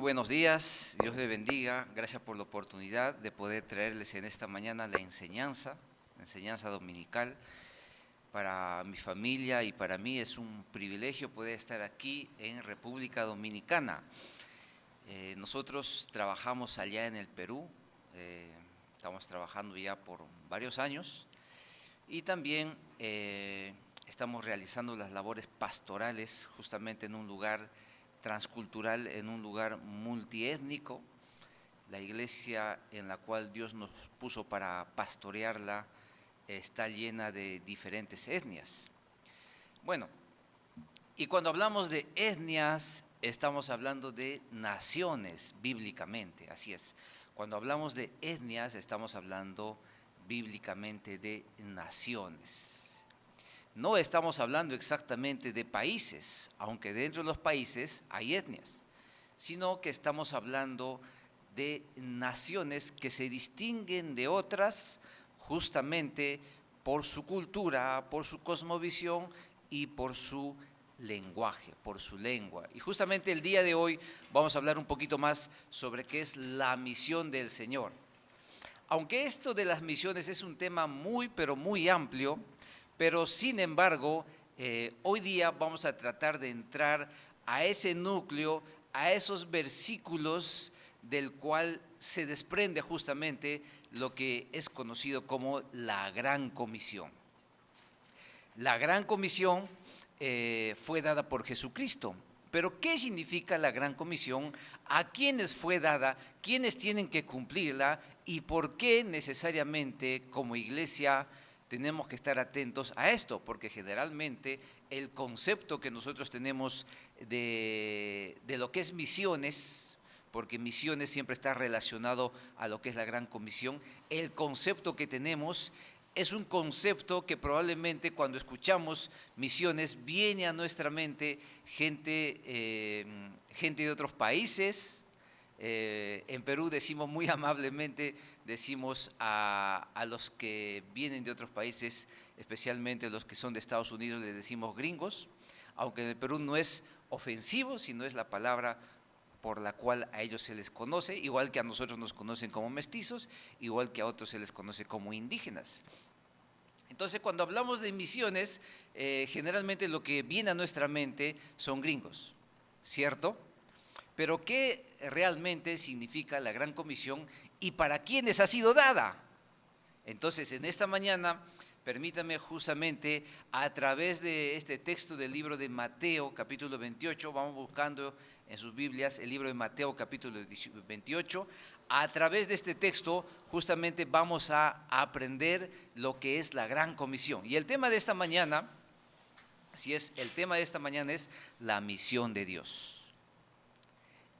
Muy buenos días, Dios les bendiga, gracias por la oportunidad de poder traerles en esta mañana la enseñanza dominical. Para mi familia y para mí es un privilegio poder estar aquí en República Dominicana. Nosotros trabajamos allá en el Perú, estamos trabajando ya por varios años y también estamos realizando las labores pastorales justamente en un lugar transcultural, en un lugar multiétnico. La iglesia en la cual Dios nos puso para pastorearla está llena de diferentes etnias. Bueno, y cuando hablamos de etnias, estamos hablando de naciones bíblicamente, así es. Cuando hablamos de etnias, estamos hablando bíblicamente de naciones. No estamos hablando exactamente de países, aunque dentro de los países hay etnias, sino que estamos hablando de naciones que se distinguen de otras justamente por su cultura, por su cosmovisión y por su lenguaje, por su lengua. Y justamente el día de hoy vamos a hablar un poquito más sobre qué es la misión del Señor. Aunque esto de las misiones es un tema muy, pero muy amplio, pero sin embargo, hoy día vamos a tratar de entrar a ese núcleo, a esos versículos del cual se desprende justamente lo que es conocido como la Gran Comisión. La Gran Comisión fue dada por Jesucristo. Pero ¿qué significa la Gran Comisión? ¿A quiénes fue dada? ¿Quiénes tienen que cumplirla? ¿Y por qué necesariamente como iglesia tenemos que estar atentos a esto? Porque generalmente el concepto que nosotros tenemos de lo que es misiones, porque misiones siempre está relacionado a lo que es la Gran Comisión, el concepto que tenemos es un concepto que probablemente cuando escuchamos misiones viene a nuestra mente gente de otros países. En Perú decimos muy amablemente, decimos a los que vienen de otros países, especialmente los que son de Estados Unidos, les decimos gringos, aunque en el Perú no es ofensivo, sino es la palabra por la cual a ellos se les conoce, igual que a nosotros nos conocen como mestizos, igual que a otros se les conoce como indígenas. Entonces, cuando hablamos de misiones, generalmente lo que viene a nuestra mente son gringos, ¿cierto? Pero ¿qué realmente significa la Gran Comisión y para quiénes ha sido dada? Entonces, en esta mañana, permítame justamente a través de este texto del libro de Mateo, capítulo 28, vamos buscando en sus Biblias el libro de Mateo, capítulo 28, a través de este texto justamente vamos a aprender lo que es la Gran Comisión. Y el tema de esta mañana, el tema de esta mañana es la misión de Dios.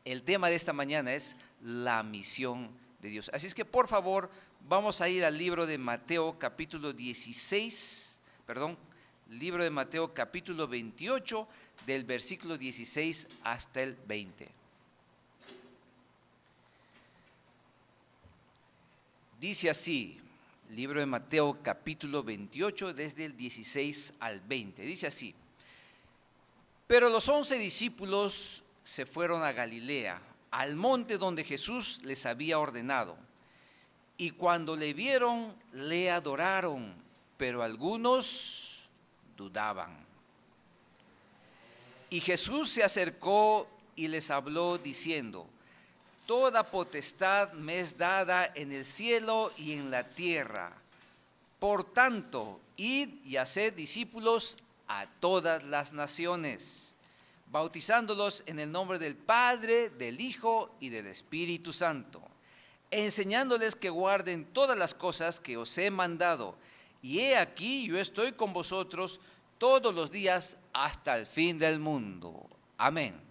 El tema de esta mañana es la misión de Dios. Así es que por favor vamos a ir al libro de Mateo capítulo 16, libro de Mateo capítulo 28 del versículo 16 hasta el 20. Dice así, libro de Mateo capítulo 28 desde el 16 al 20. Dice así: pero los 11 discípulos se fueron a Galilea, al monte donde Jesús les había ordenado. Y cuando le vieron, le adoraron, pero algunos dudaban. Y Jesús se acercó y les habló diciendo: toda potestad me es dada en el cielo y en la tierra. Por tanto, id y haced discípulos a todas las naciones, bautizándolos en el nombre del Padre, del Hijo y del Espíritu Santo, enseñándoles que guarden todas las cosas que os he mandado. Y he aquí, yo estoy con vosotros todos los días hasta el fin del mundo. Amén.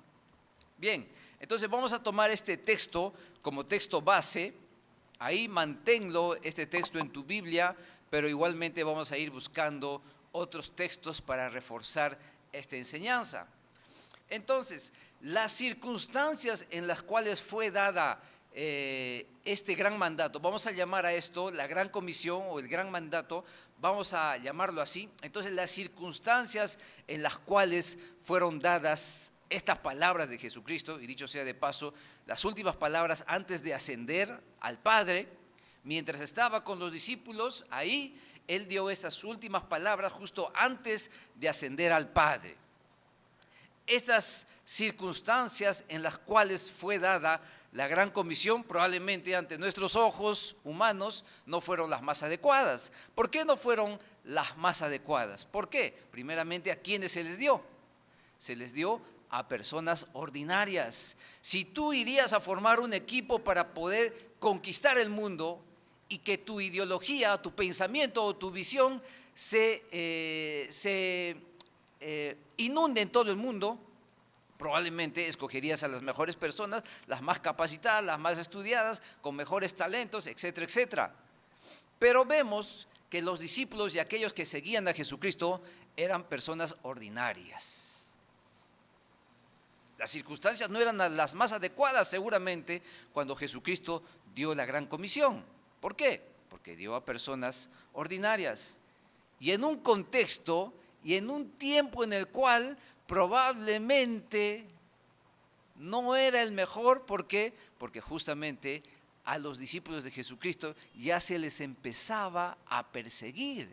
Bien, entonces vamos a tomar este texto como texto base. Ahí manténlo, este texto en tu Biblia, pero igualmente vamos a ir buscando otros textos para reforzar esta enseñanza. Entonces, las circunstancias en las cuales fue dada este gran mandato, vamos a llamar a esto la Gran Comisión o el Gran Mandato, vamos a llamarlo así. Entonces, las circunstancias en las cuales fueron dadas estas palabras de Jesucristo, y dicho sea de paso, las últimas palabras antes de ascender al Padre, mientras estaba con los discípulos, ahí Él dio estas últimas palabras justo antes de ascender al Padre. Estas circunstancias en las cuales fue dada la gran comisión, probablemente ante nuestros ojos humanos, no fueron las más adecuadas. ¿Por qué no fueron las más adecuadas? ¿Por qué? Primeramente, ¿a quiénes se les dio? Se les dio a personas ordinarias. Si tú irías a formar un equipo para poder conquistar el mundo y que tu ideología, tu pensamiento o tu visión se inunde en todo el mundo, probablemente escogerías a las mejores personas, las más capacitadas, las más estudiadas, con mejores talentos, etcétera, etcétera. Pero vemos que los discípulos y aquellos que seguían a Jesucristo eran personas ordinarias. Las circunstancias no eran las más adecuadas seguramente cuando Jesucristo dio la gran comisión. ¿Por qué? Porque dio a personas ordinarias y en un contexto y en un tiempo en el cual probablemente no era el mejor. ¿Por qué? Porque justamente a los discípulos de Jesucristo ya se les empezaba a perseguir.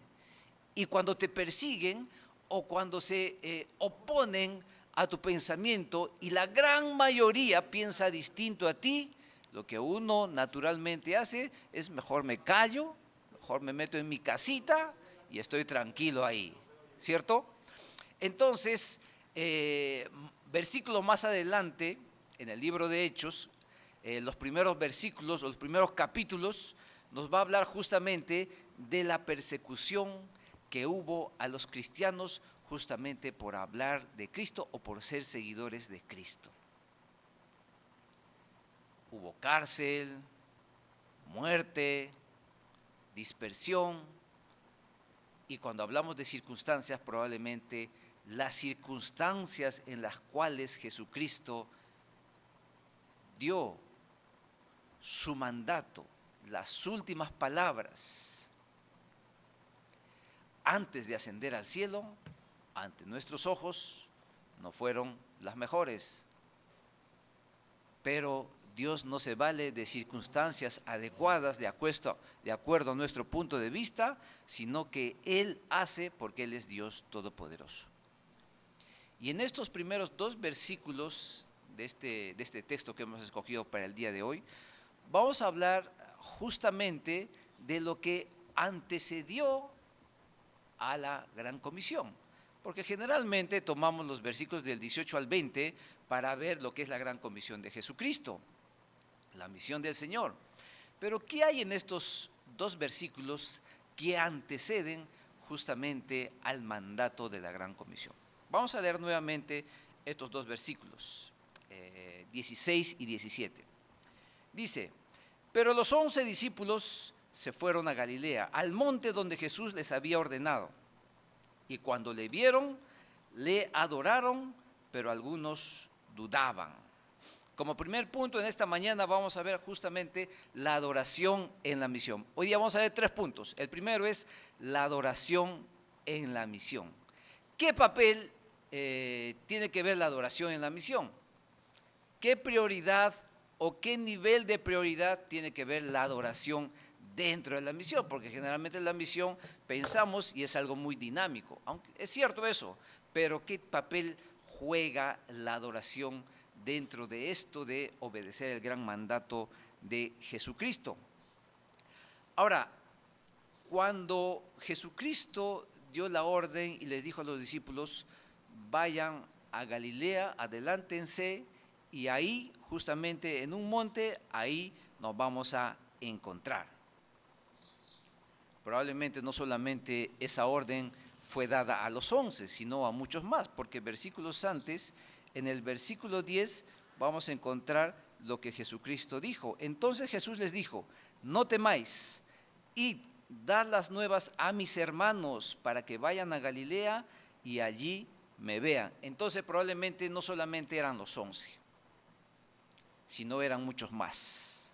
Y cuando te persiguen o cuando se oponen a tu pensamiento y la gran mayoría piensa distinto a ti, lo que uno naturalmente hace es mejor me callo, mejor me meto en mi casita y estoy tranquilo ahí, ¿cierto? Entonces, versículo más adelante, en el libro de Hechos, los primeros versículos, los primeros capítulos, nos va a hablar justamente de la persecución que hubo a los cristianos justamente por hablar de Cristo o por ser seguidores de Cristo. Hubo cárcel, muerte, dispersión, y cuando hablamos de circunstancias, probablemente las circunstancias en las cuales Jesucristo dio su mandato, las últimas palabras, antes de ascender al cielo, ante nuestros ojos, no fueron las mejores. Pero Dios no se vale de circunstancias adecuadas de acuerdo a nuestro punto de vista, sino que Él hace porque Él es Dios Todopoderoso. Y en estos primeros 2 versículos de este texto que hemos escogido para el día de hoy, vamos a hablar justamente de lo que antecedió a la Gran Comisión. Porque generalmente tomamos los versículos del 18 al 20 para ver lo que es la Gran Comisión de Jesucristo, la misión del Señor. Pero ¿qué hay en estos 2 versículos que anteceden justamente al mandato de la Gran Comisión? Vamos a leer nuevamente estos 2 versículos, 16 y 17. Dice: pero los 11 discípulos se fueron a Galilea, al monte donde Jesús les había ordenado. Y cuando le vieron, le adoraron, pero algunos dudaban. Como primer punto en esta mañana vamos a ver justamente la adoración en la misión. Hoy día vamos a ver 3 puntos. El primero es la adoración en la misión. ¿Qué papel tiene que ver la adoración en la misión? ¿Qué prioridad o qué nivel de prioridad tiene que ver la adoración dentro de la misión? Porque generalmente en la misión pensamos y es algo muy dinámico, aunque es cierto eso, pero ¿qué papel juega la adoración dentro de esto de obedecer el gran mandato de Jesucristo? Ahora, cuando Jesucristo dio la orden y les dijo a los discípulos: vayan a Galilea, adelántense, y ahí, justamente en un monte, ahí nos vamos a encontrar. Probablemente no solamente esa orden fue dada a los 11, sino a muchos más, porque versículos antes, en el versículo 10, vamos a encontrar lo que Jesucristo dijo. Entonces Jesús les dijo: no temáis, id, dad las nuevas a mis hermanos para que vayan a Galilea y allí me vean. Entonces probablemente no solamente eran los 11, sino eran muchos más.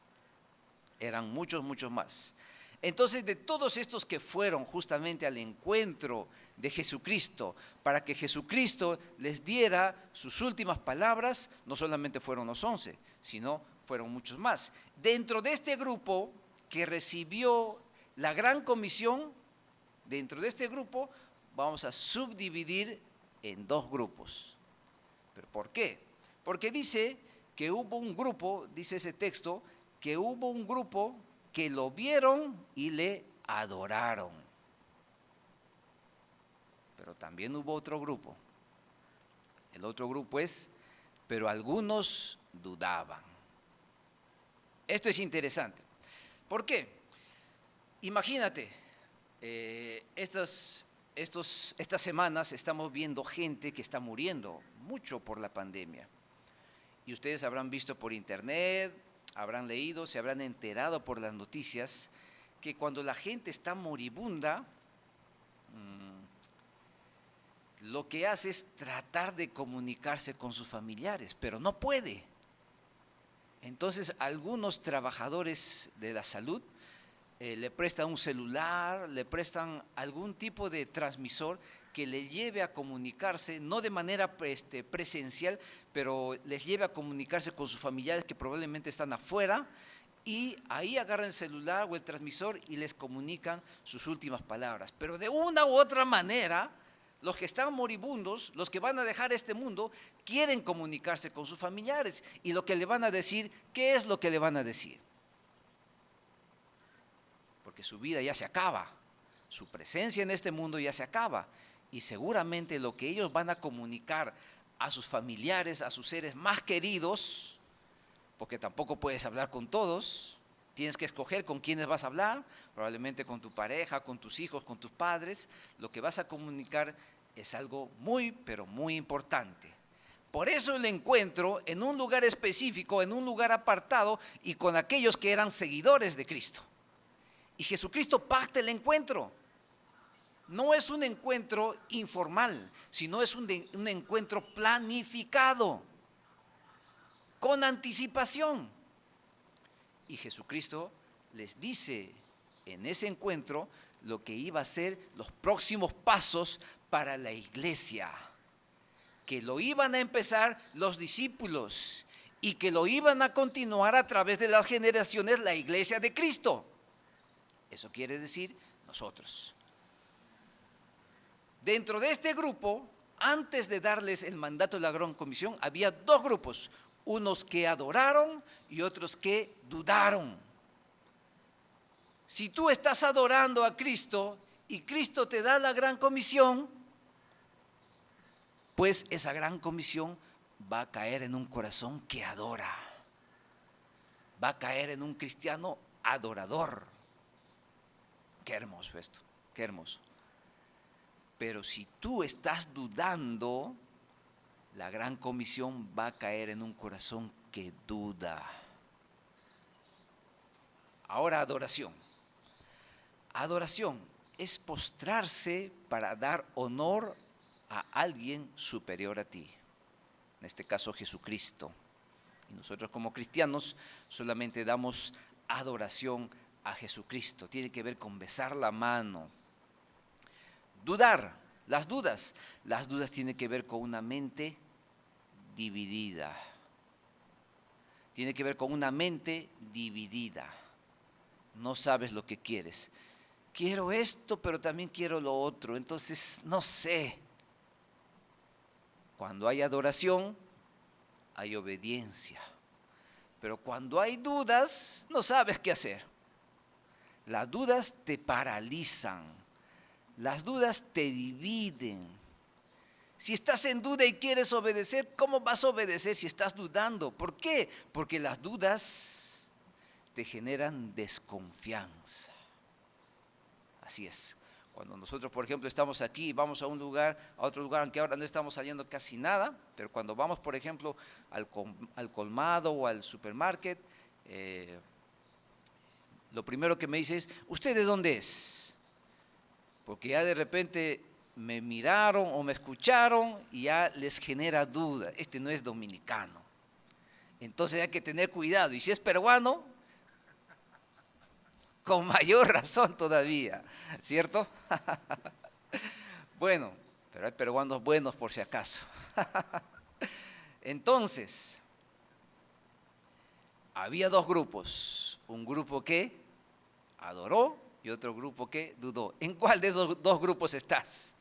Eran muchos más. Entonces, de todos estos que fueron justamente al encuentro de Jesucristo, para que Jesucristo les diera sus últimas palabras, no solamente fueron los 11, sino fueron muchos más. Dentro de este grupo que recibió la gran comisión, dentro de este grupo vamos a subdividir en dos grupos. ¿Pero por qué? Porque dice que hubo un grupo, dice ese texto, que hubo un grupo que lo vieron y le adoraron. Pero también hubo otro grupo. El otro grupo es, pero algunos dudaban. Esto es interesante. ¿Por qué? Imagínate, estas semanas estamos viendo gente que está muriendo mucho por la pandemia. Y ustedes habrán visto por internet, habrán leído, se habrán enterado por las noticias, que cuando la gente está moribunda, lo que hace es tratar de comunicarse con sus familiares, pero no puede. Entonces, algunos trabajadores de la salud le prestan un celular, le prestan algún tipo de transmisor que le lleve a comunicarse, no de manera presencial, pero les lleve a comunicarse con sus familiares que probablemente están afuera, y ahí agarran el celular o el transmisor y les comunican sus últimas palabras. Pero de una u otra manera, los que están moribundos, los que van a dejar este mundo, quieren comunicarse con sus familiares. Y lo que le van a decir, ¿qué es lo que le van a decir? Porque su vida ya se acaba, su presencia en este mundo ya se acaba. Y seguramente lo que ellos van a comunicar a sus familiares, a sus seres más queridos, porque tampoco puedes hablar con todos, tienes que escoger con quiénes vas a hablar, probablemente con tu pareja, con tus hijos, con tus padres. Lo que vas a comunicar es algo muy, pero muy importante. Por eso el encuentro en un lugar específico, en un lugar apartado y con aquellos que eran seguidores de Cristo. Y Jesucristo pacta el encuentro. No es un encuentro informal, sino es un encuentro planificado, con anticipación. Y Jesucristo les dice en ese encuentro lo que iba a ser los próximos pasos para la iglesia, que lo iban a empezar los discípulos y que lo iban a continuar a través de las generaciones la iglesia de Cristo. Eso quiere decir nosotros. Dentro de este grupo, antes de darles el mandato de la gran comisión, había dos grupos, unos que adoraron y otros que dudaron. Si tú estás adorando a Cristo y Cristo te da la gran comisión, pues esa gran comisión va a caer en un corazón que adora, va a caer en un cristiano adorador. Qué hermoso esto, qué hermoso. Pero si tú estás dudando, la gran comisión va a caer en un corazón que duda. Ahora adoración. Adoración es postrarse para dar honor a alguien superior a ti. En este caso Jesucristo. Y nosotros como cristianos solamente damos adoración a Jesucristo. Tiene que ver con besar la mano. Dudar, las dudas tienen que ver con una mente dividida. Tiene que ver con una mente dividida. No sabes lo que quieres. Quiero esto, pero también quiero lo otro. Entonces, no sé. Cuando hay adoración, hay obediencia. Pero cuando hay dudas, no sabes qué hacer. Las dudas te paralizan. Las dudas te dividen. Si estás en duda y quieres obedecer, ¿cómo vas a obedecer si estás dudando? ¿Por qué? Porque las dudas te generan desconfianza. Así es. Cuando nosotros, por ejemplo, estamos aquí y vamos a un lugar, a otro lugar, aunque ahora no estamos saliendo casi nada, pero cuando vamos, por ejemplo, al colmado o al supermarket, lo primero que me dice es, ¿usted de dónde es? Porque ya de repente me miraron o me escucharon y ya les genera duda. Este no es dominicano. Entonces hay que tener cuidado. Y si es peruano, Con mayor razón todavía, ¿cierto? Bueno, pero hay peruanos buenos por si acaso. Entonces, había dos grupos. Un grupo que adoró y otro grupo que dudó. ¿En cuál de esos dos grupos estás?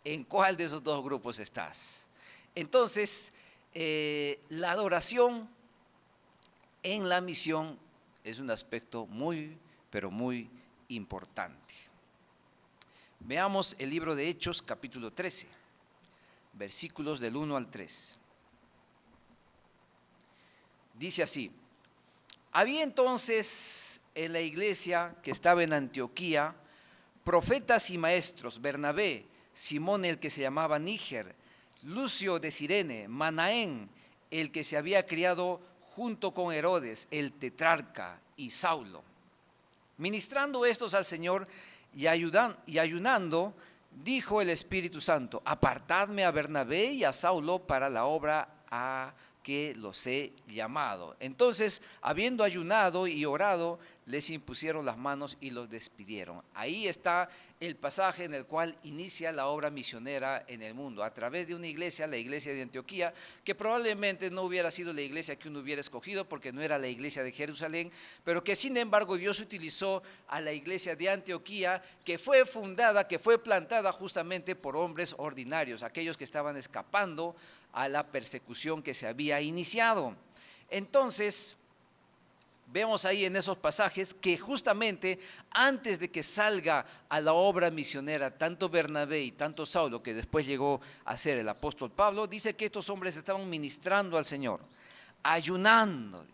¿En cuál de esos dos grupos estás? Entonces, la adoración en la misión es un aspecto muy, pero muy importante. Veamos el libro de Hechos, capítulo 13, versículos del 1 al 3. Dice así: había entonces en la iglesia que estaba en Antioquía profetas y maestros: Bernabé, Simón el que se llamaba Níger, Lucio de Cirene, Manaén, el que se había criado junto con Herodes, el tetrarca, y Saulo. Ministrando estos al Señor y ayunando, dijo el Espíritu Santo: apartadme a Bernabé y a Saulo para la obra a que los he llamado. Entonces, habiendo ayunado y orado, les impusieron las manos y los despidieron. Ahí está el pasaje en el cual inicia la obra misionera en el mundo, a través de una iglesia, la iglesia de Antioquía, que probablemente no hubiera sido la iglesia que uno hubiera escogido, porque no era la iglesia de Jerusalén, pero que sin embargo Dios utilizó a la iglesia de Antioquía, que fue fundada, que fue plantada justamente por hombres ordinarios, aquellos que estaban escapando a la persecución que se había iniciado. Entonces, vemos ahí en esos pasajes que justamente antes de que salga a la obra misionera tanto Bernabé y tanto Saulo, que después llegó a ser el apóstol Pablo, dice que estos hombres estaban ministrando al Señor, ayunando.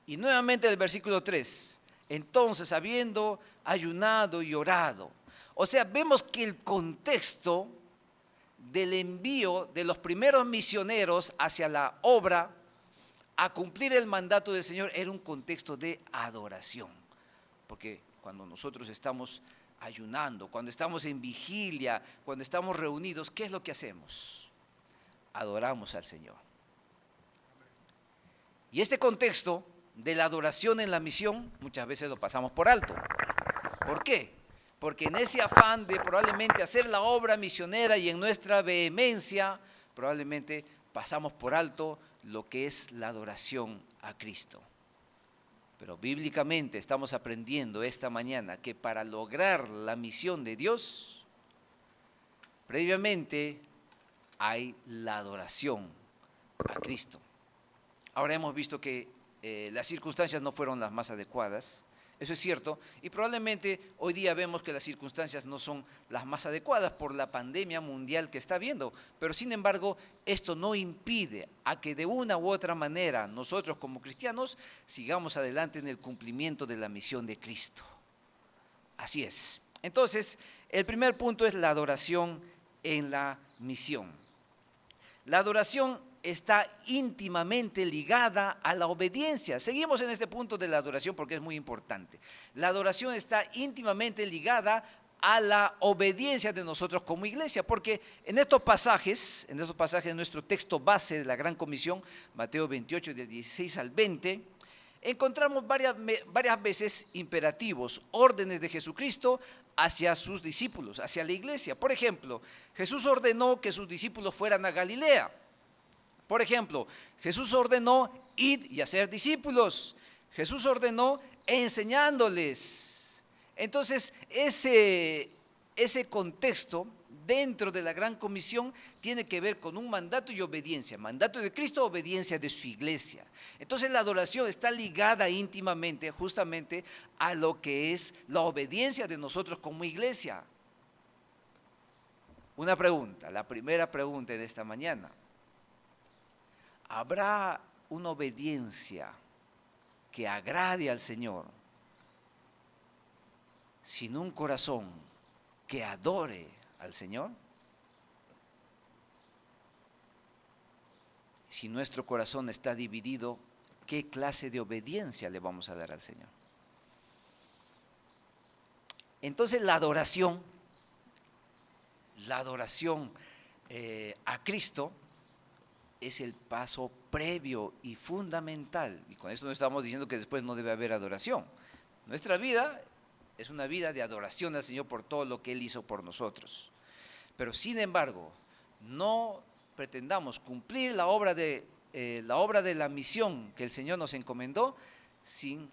Y nuevamente el versículo 3, entonces habiendo ayunado y orado. O sea, vemos que el contexto del envío de los primeros misioneros hacia la obra a cumplir el mandato del Señor era un contexto de adoración. Porque cuando nosotros estamos ayunando, cuando estamos en vigilia, cuando estamos reunidos, ¿qué es lo que hacemos? Adoramos al Señor. Y este contexto de la adoración en la misión muchas veces lo pasamos por alto. ¿Por qué? Porque en ese afán de probablemente hacer la obra misionera y en nuestra vehemencia, probablemente pasamos por alto lo que es la adoración a Cristo. Pero bíblicamente estamos aprendiendo esta mañana que para lograr la misión de Dios, previamente hay la adoración a Cristo. Ahora hemos visto que las circunstancias no fueron las más adecuadas. Eso es cierto, y probablemente hoy día vemos que las circunstancias no son las más adecuadas por la pandemia mundial que está habiendo, pero sin embargo esto no impide a que de una u otra manera nosotros como cristianos sigamos adelante en el cumplimiento de la misión de Cristo. Así es. Entonces, el primer punto es la adoración en la misión. La adoración está íntimamente ligada a la obediencia. Seguimos en este punto de la adoración porque es muy importante. La adoración está íntimamente ligada a la obediencia de nosotros como iglesia, porque en estos pasajes de nuestro texto base de la Gran Comisión, Mateo 28, del 16 al 20, encontramos varias veces imperativos, órdenes de Jesucristo hacia sus discípulos, hacia la iglesia. Por ejemplo, Jesús ordenó que sus discípulos fueran a Galilea. Por ejemplo, Jesús ordenó ir y hacer discípulos. Jesús ordenó enseñándoles. Entonces, ese contexto dentro de la Gran Comisión tiene que ver con un mandato y obediencia. Mandato de Cristo, obediencia de su iglesia. Entonces, la adoración está ligada íntimamente justamente a lo que es la obediencia de nosotros como iglesia. Una pregunta, la primera pregunta de esta mañana. ¿Habrá una obediencia que agrade al Señor sin un corazón que adore al Señor? Si nuestro corazón está dividido, ¿qué clase de obediencia le vamos a dar al Señor? Entonces la adoración a Cristo es el paso previo y fundamental. Y con esto no estamos diciendo que después no debe haber adoración. Nuestra vida es una vida de adoración al Señor por todo lo que Él hizo por nosotros. Pero sin embargo, no pretendamos cumplir la obra de la misión que el Señor nos encomendó sin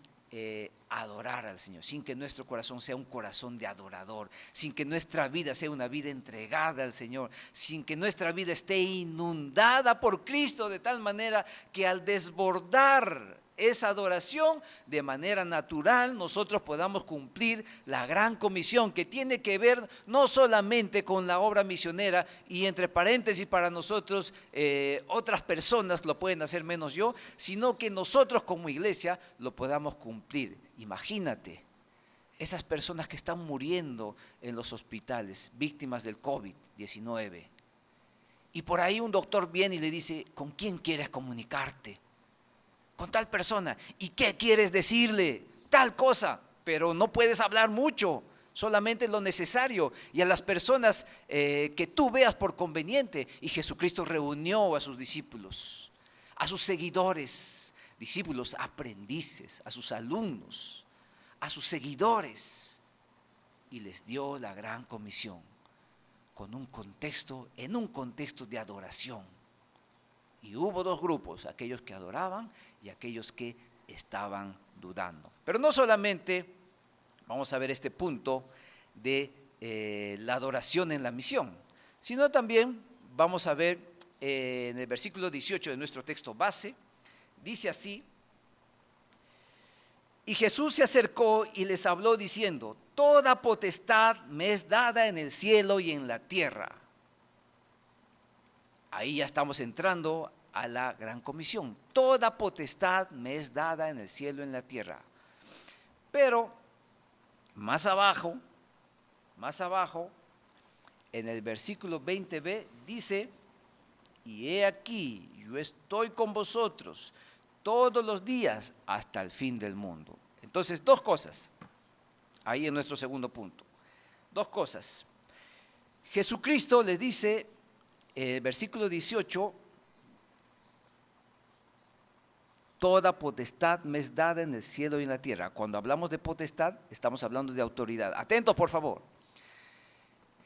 adorar al Señor, sin que nuestro corazón sea un corazón de adorador, sin que nuestra vida sea una vida entregada al Señor, sin que nuestra vida esté inundada por Cristo de tal manera que al desbordar esa adoración, de manera natural nosotros podamos cumplir la gran comisión que tiene que ver no solamente con la obra misionera, y entre paréntesis para nosotros otras personas lo pueden hacer menos yo, sino que nosotros como iglesia lo podamos cumplir. Imagínate, esas personas que están muriendo en los hospitales, víctimas del COVID-19, y por ahí un doctor viene y le dice: ¿con quién quieres comunicarte? Con tal persona. ¿Y qué quieres decirle? Tal cosa, pero no puedes hablar mucho, solamente lo necesario, y a las personas que tú veas por conveniente. Y Jesucristo reunió a sus discípulos, a sus seguidores, discípulos, aprendices, a sus alumnos, a sus seguidores, y les dio la gran comisión en un contexto de adoración. Y hubo dos grupos, aquellos que adoraban y aquellos que estaban dudando. Pero no solamente vamos a ver este punto de la adoración en la misión, sino también vamos a ver en el versículo 18 de nuestro texto base, dice así: y Jesús se acercó y les habló diciendo: toda potestad me es dada en el cielo y en la tierra. Ahí ya estamos entrando a la gran comisión. Toda potestad me es dada en el cielo y en la tierra. Pero más abajo, en el versículo 20b dice: y he aquí, yo estoy con vosotros todos los días hasta el fin del mundo. Entonces, dos cosas, ahí en nuestro segundo punto. Dos cosas. Jesucristo les dice, versículo 18, toda potestad me es dada en el cielo y en la tierra. Cuando hablamos de potestad, estamos hablando de autoridad. Atentos, por favor.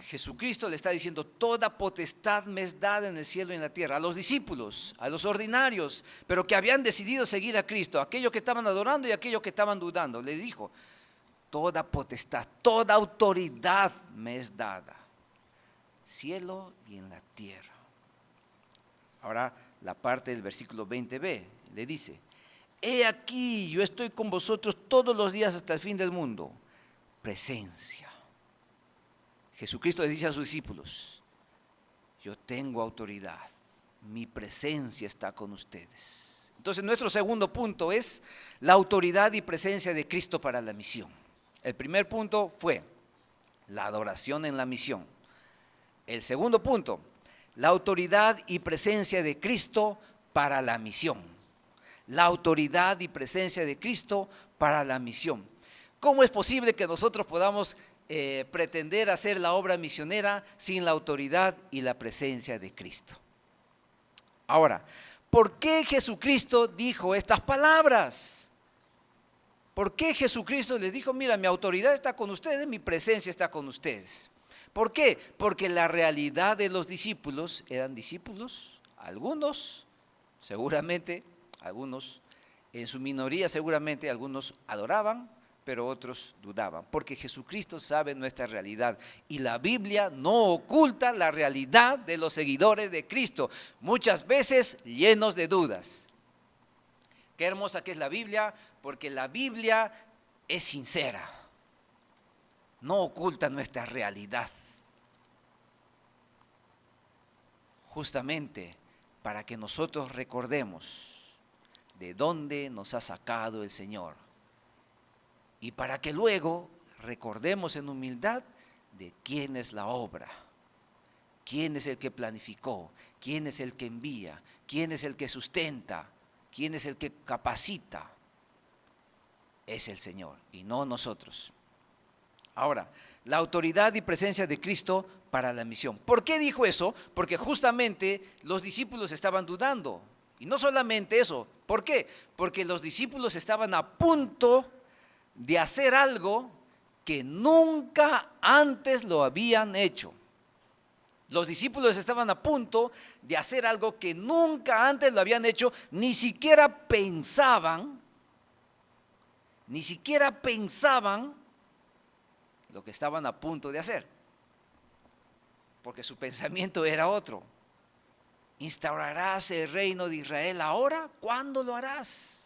Jesucristo le está diciendo: toda potestad me es dada en el cielo y en la tierra. A los discípulos, a los ordinarios, pero que habían decidido seguir a Cristo, aquellos que estaban adorando y aquellos que estaban dudando. Le dijo: toda potestad, toda autoridad me es dada, cielo y en la tierra. Ahora la parte del versículo 20b le dice: he aquí, yo estoy con vosotros todos los días hasta el fin del mundo. Presencia. Jesucristo le dice a sus discípulos: yo tengo autoridad, mi presencia está con ustedes. Entonces nuestro segundo punto es la autoridad y presencia de Cristo para la misión. El primer punto fue la adoración en la misión. El segundo punto, la autoridad y presencia de Cristo para la misión. La autoridad y presencia de Cristo para la misión. ¿Cómo es posible que nosotros podamos pretender hacer la obra misionera sin la autoridad y la presencia de Cristo? Ahora, ¿por qué Jesucristo dijo estas palabras? ¿Por qué Jesucristo les dijo: mira, mi autoridad está con ustedes, mi presencia está con ustedes? ¿Por qué? Porque la realidad de los discípulos eran discípulos, algunos, seguramente, algunos, en su minoría seguramente, algunos adoraban, pero otros dudaban, porque Jesucristo sabe nuestra realidad y la Biblia no oculta la realidad de los seguidores de Cristo, muchas veces llenos de dudas. Qué hermosa que es la Biblia, porque la Biblia es sincera, no oculta nuestra realidad, justamente para que nosotros recordemos de dónde nos ha sacado el Señor. Y para que luego recordemos en humildad de quién es la obra, quién es el que planificó, quién es el que envía, quién es el que sustenta, quién es el que capacita. Es el Señor y no nosotros. Ahora, la autoridad y presencia de Cristo para la misión. ¿Por qué dijo eso? Porque justamente los discípulos estaban dudando. Y no solamente eso. ¿Por qué? Porque los discípulos estaban a punto de hacer algo que nunca antes lo habían hecho. Los discípulos estaban a punto de hacer algo que nunca antes lo habían hecho, ni siquiera pensaban lo que estaban a punto de hacer, porque su pensamiento era otro. ¿Instaurarás el reino de Israel ahora? ¿Cuándo lo harás?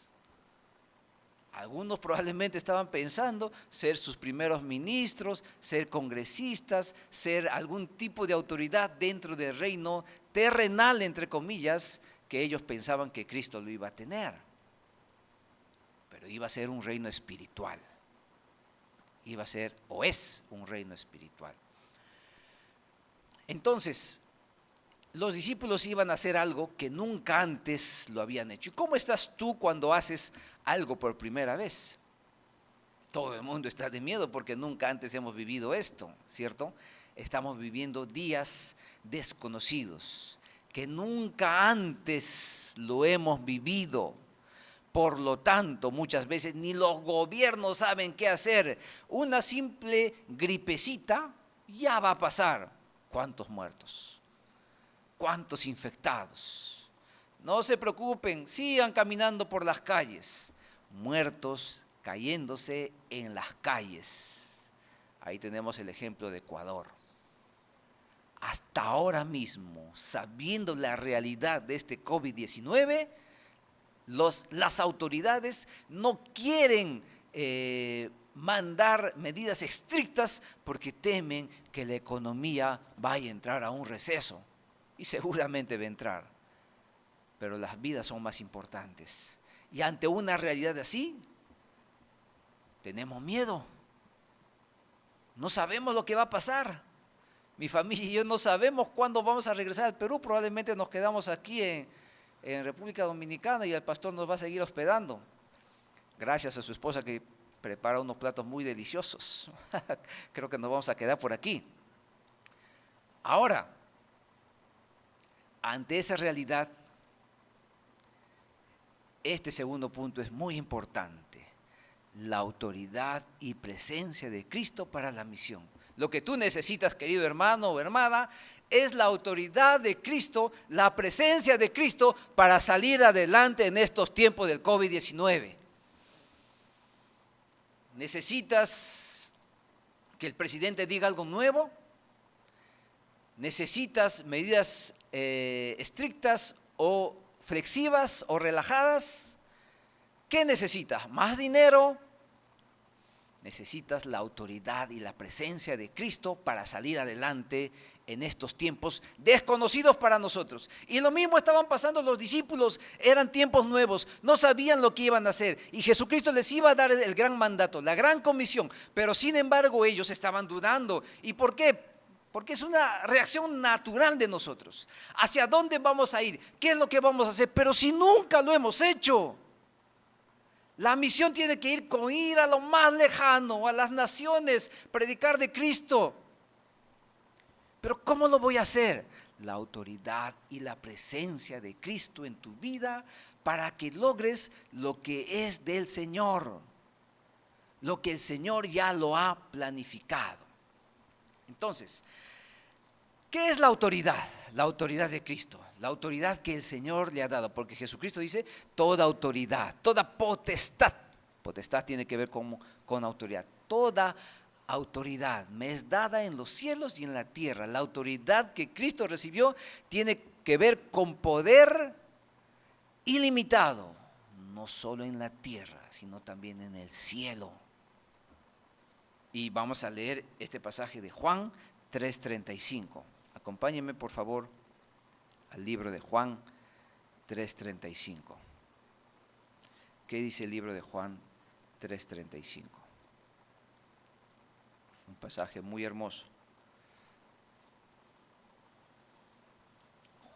Algunos probablemente estaban pensando ser sus primeros ministros, ser congresistas, ser algún tipo de autoridad dentro del reino terrenal, entre comillas, que ellos pensaban que Cristo lo iba a tener. Pero iba a ser un reino espiritual. Iba a ser o es un reino espiritual. Entonces, los discípulos iban a hacer algo que nunca antes lo habían hecho. ¿Y cómo estás tú cuando haces algo por primera vez? Todo el mundo está de miedo porque nunca antes hemos vivido esto, ¿cierto? Estamos viviendo días desconocidos, que nunca antes lo hemos vivido. Por lo tanto, muchas veces ni los gobiernos saben qué hacer. Una simple gripecita ya va a pasar. ¿Cuántos muertos? ¿Cuántos infectados? No se preocupen, sigan caminando por las calles. Muertos cayéndose en las calles. Ahí tenemos el ejemplo de Ecuador. Hasta ahora mismo, sabiendo la realidad de este COVID-19, las autoridades no quieren mandar medidas estrictas porque temen que la economía vaya a entrar a un receso. Y seguramente va a entrar, pero las vidas son más importantes. Y ante una realidad así, tenemos miedo. No sabemos lo que va a pasar. Mi familia y yo no sabemos cuándo vamos a regresar al Perú. Probablemente nos quedamos aquí en República Dominicana y el pastor nos va a seguir hospedando. Gracias a su esposa que prepara unos platos muy deliciosos. Creo que nos vamos a quedar por aquí. Ahora, ante esa realidad, este segundo punto es muy importante. La autoridad y presencia de Cristo para la misión. Lo que tú necesitas, querido hermano o hermana, es la autoridad de Cristo, la presencia de Cristo para salir adelante en estos tiempos del COVID-19. ¿Necesitas que el presidente diga algo nuevo? ¿Necesitas medidas estrictas o flexivas o relajadas? ¿Qué necesitas? ¿Más dinero? Necesitas la autoridad y la presencia de Cristo para salir adelante en estos tiempos desconocidos para nosotros. Y lo mismo estaban pasando los discípulos, eran tiempos nuevos, no sabían lo que iban a hacer. Y Jesucristo les iba a dar el gran mandato, la gran comisión, pero sin embargo ellos estaban dudando. ¿Y por qué? Porque es una reacción natural de nosotros. ¿Hacia dónde vamos a ir? ¿Qué es lo que vamos a hacer? Pero si nunca lo hemos hecho. La misión tiene que ir a lo más lejano, a las naciones, predicar de Cristo. Pero ¿cómo lo voy a hacer? La autoridad y la presencia de Cristo en tu vida para que logres lo que es del Señor. Lo que el Señor ya lo ha planificado. Entonces, ¿qué es la autoridad? La autoridad de Cristo, la autoridad que el Señor le ha dado, porque Jesucristo dice toda autoridad, toda potestad. Potestad tiene que ver con autoridad. Toda autoridad me es dada en los cielos y en la tierra. La autoridad que Cristo recibió tiene que ver con poder ilimitado, no solo en la tierra, sino también en el cielo. Y vamos a leer este pasaje de Juan 3:35. Acompáñenme, por favor, al libro de Juan 3:35. ¿Qué dice el libro de Juan 3:35? Un pasaje muy hermoso.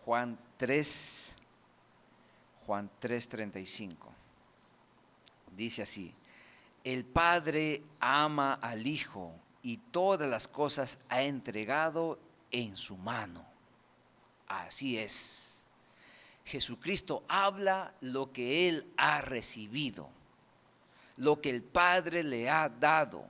Juan 3:35. Dice así: el Padre ama al Hijo y todas las cosas ha entregado en su mano. Así es. Jesucristo habla lo que Él ha recibido, lo que el Padre le ha dado.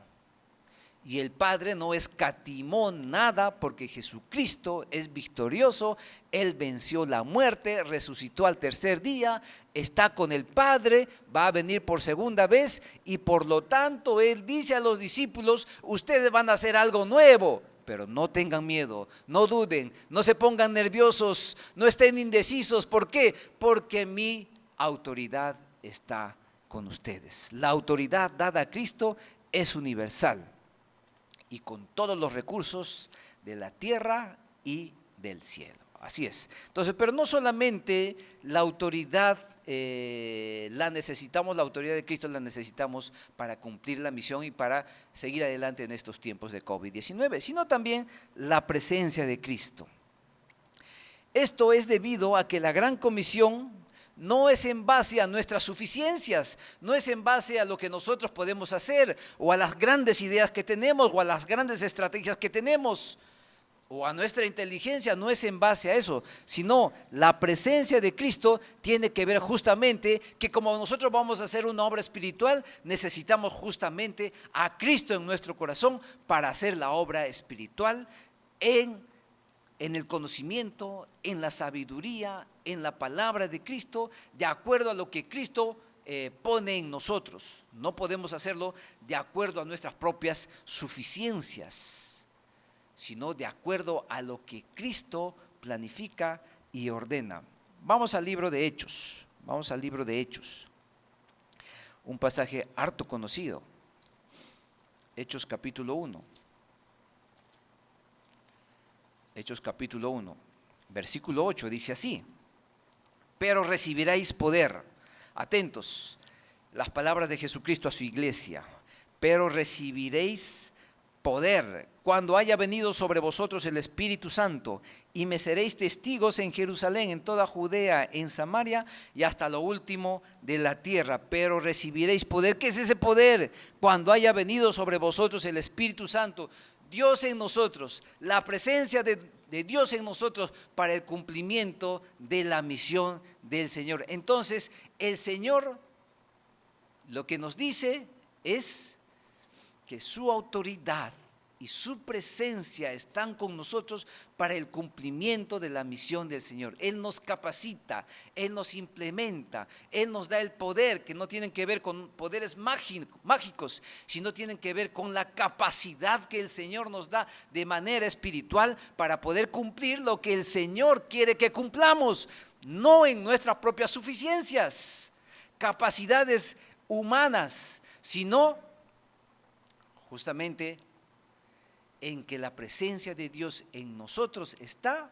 Y el Padre no escatimó nada porque Jesucristo es victorioso. Él venció la muerte, resucitó al tercer día, está con el Padre, va a venir por segunda vez y por lo tanto Él dice a los discípulos, ustedes van a hacer algo nuevo, pero no tengan miedo, no duden, no se pongan nerviosos, no estén indecisos. ¿Por qué? Porque mi autoridad está con ustedes. La autoridad dada a Cristo es universal y con todos los recursos de la tierra y del cielo. Así es. Entonces, pero no solamente la autoridad la necesitamos, la autoridad de Cristo la necesitamos para cumplir la misión y para seguir adelante en estos tiempos de COVID-19, sino también la presencia de Cristo. Esto es debido a que la gran comisión no es en base a nuestras suficiencias, no es en base a lo que nosotros podemos hacer, o a las grandes ideas que tenemos, o a las grandes estrategias que tenemos, o a nuestra inteligencia, no es en base a eso, sino la presencia de Cristo tiene que ver justamente que como nosotros vamos a hacer una obra espiritual, necesitamos justamente a Cristo en nuestro corazón para hacer la obra espiritual en el conocimiento, en la sabiduría, en la palabra de Cristo, de acuerdo a lo que Cristo pone en nosotros. No podemos hacerlo de acuerdo a nuestras propias suficiencias, sino de acuerdo a lo que Cristo planifica y ordena. Vamos al libro de Hechos, un pasaje harto conocido, Hechos capítulo 1. Hechos capítulo 1, versículo 8, dice así: pero recibiréis poder. Atentos, las palabras de Jesucristo a su iglesia. Pero recibiréis poder cuando haya venido sobre vosotros el Espíritu Santo, y me seréis testigos en Jerusalén, en toda Judea, en Samaria y hasta lo último de la tierra. Pero recibiréis poder. ¿Qué es ese poder? Cuando haya venido sobre vosotros el Espíritu Santo. Dios en nosotros, la presencia de Dios en nosotros para el cumplimiento de la misión del Señor. Entonces, el Señor lo que nos dice es que su autoridad y su presencia están con nosotros para el cumplimiento de la misión del Señor. Él nos capacita, Él nos implementa, Él nos da el poder, que no tienen que ver con poderes mágicos, sino tienen que ver con la capacidad que el Señor nos da de manera espiritual para poder cumplir lo que el Señor quiere que cumplamos, no en nuestras propias suficiencias, capacidades humanas, sino justamente en que la presencia de Dios en nosotros está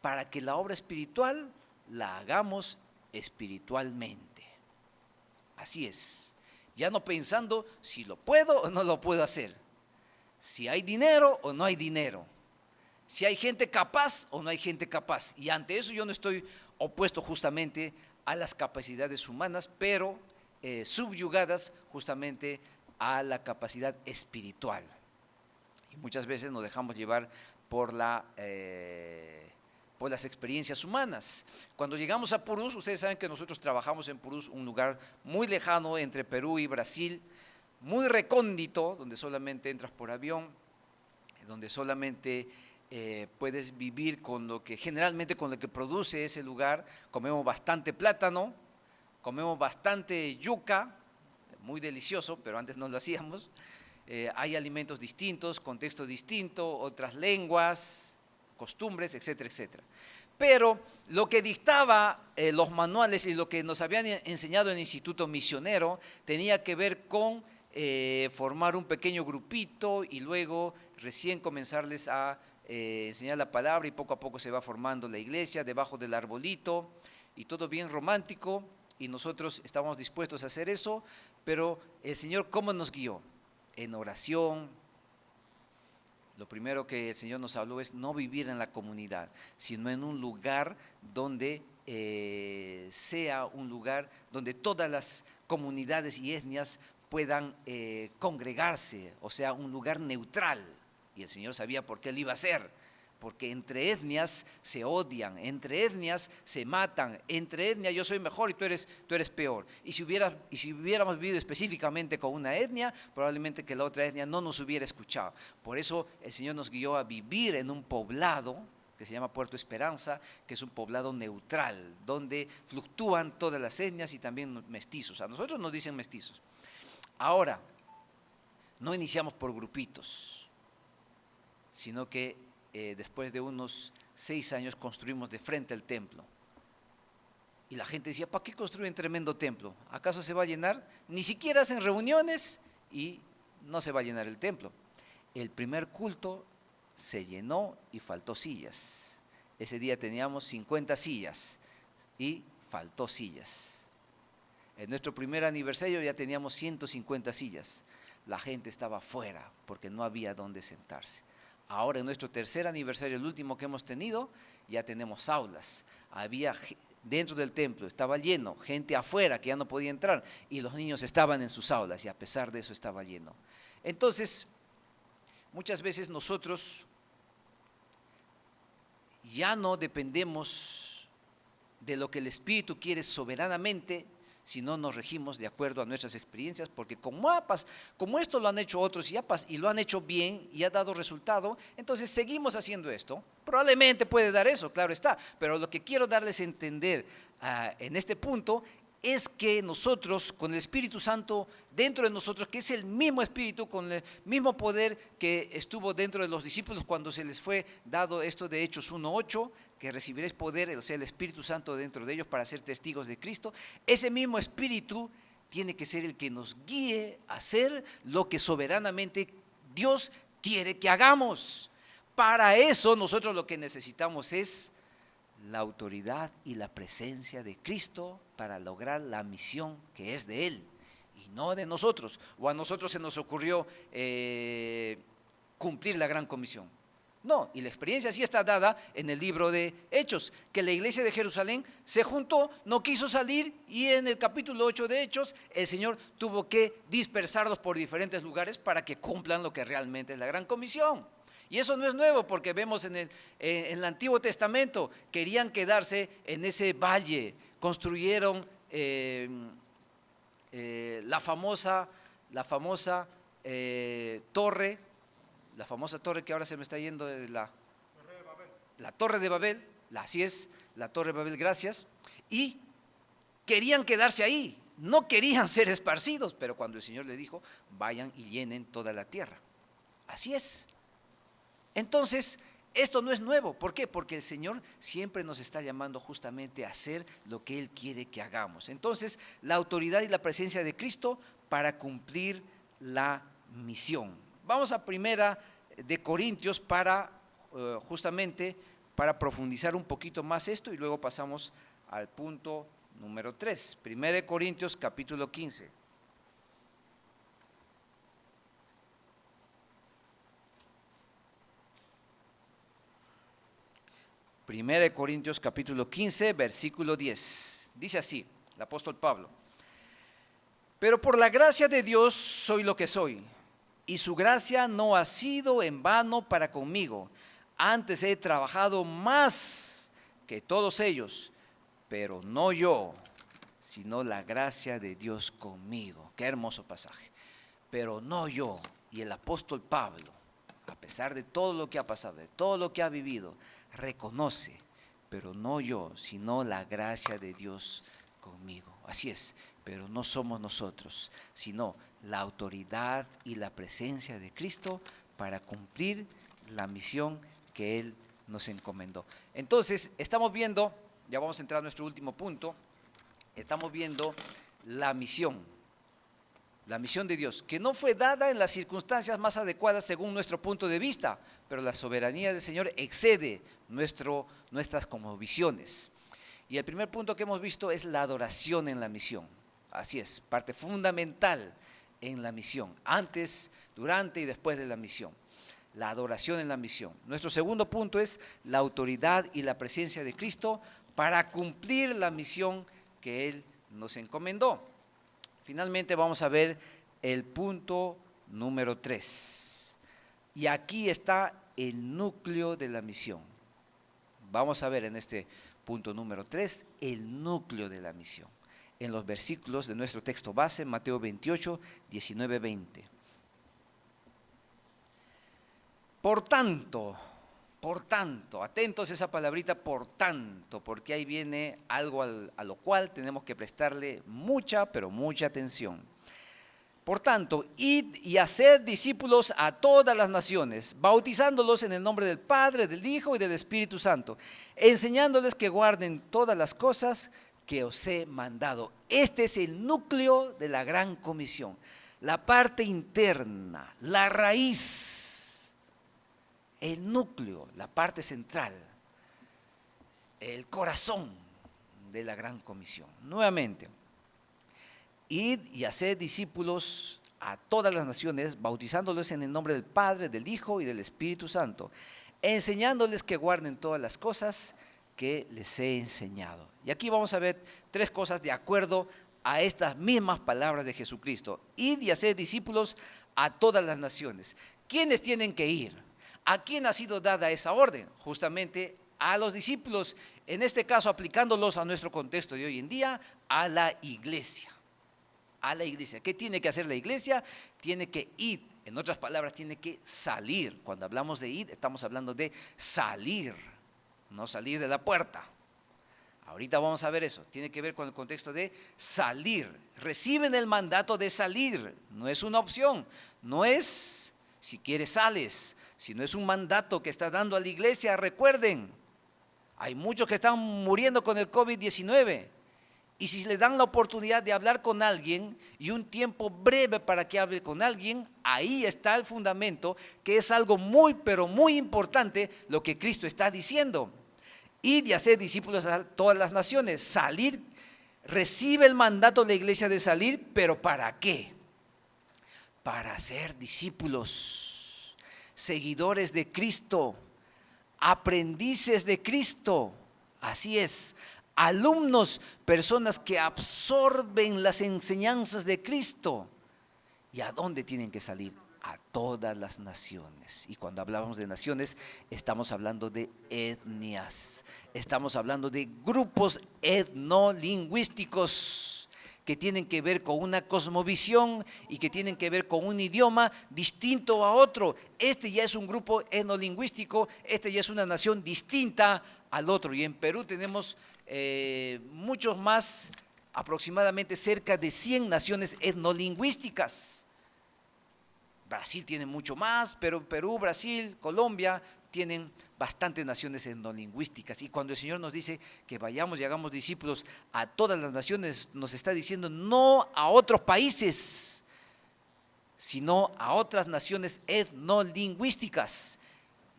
para que la obra espiritual la hagamos espiritualmente. Así es, ya no pensando si lo puedo o no lo puedo hacer, si hay dinero o no hay dinero, si hay gente capaz o no hay gente capaz. Y ante eso yo no estoy opuesto justamente a las capacidades humanas, pero subyugadas justamente a la capacidad espiritual. Y muchas veces nos dejamos llevar por las experiencias humanas. Cuando llegamos a Purús, ustedes saben que nosotros trabajamos en Purús, un lugar muy lejano entre Perú y Brasil, muy recóndito, donde solamente entras por avión, donde solamente puedes vivir con lo que generalmente con lo que produce ese lugar. Comemos bastante plátano, comemos bastante yuca, muy delicioso, pero antes no lo hacíamos. Hay alimentos distintos, contexto distinto, otras lenguas, costumbres, etcétera, etcétera. Pero lo que dictaba los manuales y lo que nos habían enseñado en el Instituto Misionero tenía que ver con formar un pequeño grupito y luego recién comenzarles a enseñar la palabra, y poco a poco se va formando la iglesia debajo del arbolito y todo bien romántico, y nosotros estábamos dispuestos a hacer eso, pero el Señor, ¿cómo nos guió? En oración. Lo primero que el Señor nos habló es no vivir en la comunidad, sino en un lugar donde sea un lugar donde todas las comunidades y etnias puedan congregarse, o sea, un lugar neutral. Y el Señor sabía por qué Él iba a hacer, porque entre etnias se odian, entre etnias se matan, entre etnias yo soy mejor y tú eres peor. Y si hubiéramos vivido específicamente con una etnia, probablemente que la otra etnia no nos hubiera escuchado. Por eso el Señor nos guió a vivir en un poblado que se llama Puerto Esperanza, que es un poblado neutral, donde fluctúan todas las etnias y también mestizos. A nosotros nos dicen mestizos. Ahora, no iniciamos por grupitos, sino que después de unos 6 años construimos de frente el templo. Y la gente decía, ¿para qué construyen tremendo templo? ¿Acaso se va a llenar? Ni siquiera hacen reuniones y no se va a llenar el templo. El primer culto se llenó y faltó sillas. Ese día teníamos 50 sillas y faltó sillas. En nuestro primer aniversario ya teníamos 150 sillas. La gente estaba afuera porque no había dónde sentarse. Ahora en nuestro tercer aniversario, el último que hemos tenido, ya tenemos aulas. Había dentro del templo, estaba lleno, gente afuera que ya no podía entrar y los niños estaban en sus aulas y a pesar de eso estaba lleno. Entonces, muchas veces nosotros ya no dependemos de lo que el Espíritu quiere soberanamente, sino nos regimos de acuerdo a nuestras experiencias, porque como esto lo han hecho otros y lo han hecho bien y ha dado resultado, entonces seguimos haciendo esto. Probablemente puede dar eso, claro está, pero lo que quiero darles a entender en este punto es que nosotros, con el Espíritu Santo dentro de nosotros, que es el mismo Espíritu, con el mismo poder que estuvo dentro de los discípulos cuando se les fue dado esto de Hechos 1:8, que recibiréis poder, o sea, el Espíritu Santo dentro de ellos para ser testigos de Cristo, ese mismo Espíritu tiene que ser el que nos guíe a hacer lo que soberanamente Dios quiere que hagamos. Para eso nosotros lo que necesitamos es la autoridad y la presencia de Cristo para lograr la misión que es de Él y no de nosotros. O a nosotros se nos ocurrió cumplir la gran comisión. No, y la experiencia sí está dada en el libro de Hechos, que la iglesia de Jerusalén se juntó, no quiso salir y en el capítulo 8 de Hechos el Señor tuvo que dispersarlos por diferentes lugares para que cumplan lo que realmente es la gran comisión. Y eso no es nuevo porque vemos en el Antiguo Testamento, querían quedarse en ese valle, construyeron la famosa torre, que ahora se me está yendo de la Torre de Babel, así es, la Torre de Babel, gracias, y querían quedarse ahí, no querían ser esparcidos, pero cuando el Señor le dijo, vayan y llenen toda la tierra, así es. Entonces, esto no es nuevo. ¿Por qué? Porque el Señor siempre nos está llamando justamente a hacer lo que Él quiere que hagamos. Entonces, la autoridad y la presencia de Cristo para cumplir la misión. Vamos a 1 de Corintios para justamente para profundizar un poquito más esto y luego pasamos al punto número 3. 1 de Corintios capítulo 15. 1 Corintios capítulo 15, versículo 10. Dice así, el apóstol Pablo: pero por la gracia de Dios soy lo que soy, y su gracia no ha sido en vano para conmigo. Antes he trabajado más que todos ellos, pero no yo, sino la gracia de Dios conmigo. Qué hermoso pasaje. Pero no yo. Y el apóstol Pablo, a pesar de todo lo que ha pasado, de todo lo que ha vivido, reconoce, pero no yo, sino la gracia de Dios conmigo. Así es, pero no somos nosotros, sino la autoridad y la presencia de Cristo para cumplir la misión que Él nos encomendó. Entonces, estamos viendo, ya vamos a entrar a nuestro último punto, estamos viendo la misión de Dios, que no fue dada en las circunstancias más adecuadas según nuestro punto de vista, pero la soberanía del Señor excede nuestras como visiones. Y el primer punto que hemos visto es la adoración en la misión. Así es, parte fundamental en la misión, antes, durante y después de la misión. La adoración en la misión. Nuestro segundo punto es la autoridad y la presencia de Cristo para cumplir la misión que Él nos encomendó. Finalmente vamos a ver el punto número 3. Y aquí está el núcleo de la misión. Vamos a ver en este punto número 3 el núcleo de la misión. En los versículos de nuestro texto base, Mateo 28, 19, 20. Por tanto, atentos a esa palabrita por tanto, porque ahí viene algo a lo cual tenemos que prestarle mucha, pero mucha atención. Por tanto, id y haced discípulos a todas las naciones, bautizándolos en el nombre del Padre, del Hijo y del Espíritu Santo, enseñándoles que guarden todas las cosas que os he mandado. Este es el núcleo de la gran comisión, la parte interna, la raíz, el núcleo, la parte central, el corazón de la gran comisión. Nuevamente, id y haced discípulos a todas las naciones, bautizándolos en el nombre del Padre, del Hijo y del Espíritu Santo, enseñándoles que guarden todas las cosas que les he enseñado. Y aquí vamos a ver 3 cosas de acuerdo a estas mismas palabras de Jesucristo. Id y haced discípulos a todas las naciones. ¿Quiénes tienen que ir? ¿A quién ha sido dada esa orden? Justamente a los discípulos, en este caso aplicándolos a nuestro contexto de hoy en día, a la iglesia. A la iglesia. ¿Qué tiene que hacer la iglesia? Tiene que ir, en otras palabras, tiene que salir. Cuando hablamos de ir, estamos hablando de salir, no salir de la puerta. Ahorita vamos a ver eso, tiene que ver con el contexto de salir. Reciben el mandato de salir, no es una opción, no es si quieres sales, sino es un mandato que está dando a la iglesia. Recuerden, hay muchos que están muriendo con el COVID-19. Y si le dan la oportunidad de hablar con alguien y un tiempo breve para que hable con alguien, ahí está el fundamento, que es algo muy, pero muy importante lo que Cristo está diciendo. Id y haced discípulos a todas las naciones. Salir, recibe el mandato la iglesia de salir, pero ¿para qué? Para ser discípulos, seguidores de Cristo, aprendices de Cristo. Así es. Alumnos, personas que absorben las enseñanzas de Cristo. ¿Y a dónde tienen que salir? A todas las naciones. Y cuando hablamos de naciones, estamos hablando de etnias. Estamos hablando de grupos etnolingüísticos que tienen que ver con una cosmovisión y que tienen que ver con un idioma distinto a otro. Este ya es un grupo etnolingüístico, este ya es una nación distinta al otro. Y en Perú tenemos muchos más, aproximadamente cerca de 100 naciones etnolingüísticas. Brasil tiene mucho más, pero Perú, Brasil, Colombia tienen bastantes naciones etnolingüísticas. Y cuando el Señor nos dice que vayamos y hagamos discípulos a todas las naciones, nos está diciendo no a otros países, sino a otras naciones etnolingüísticas.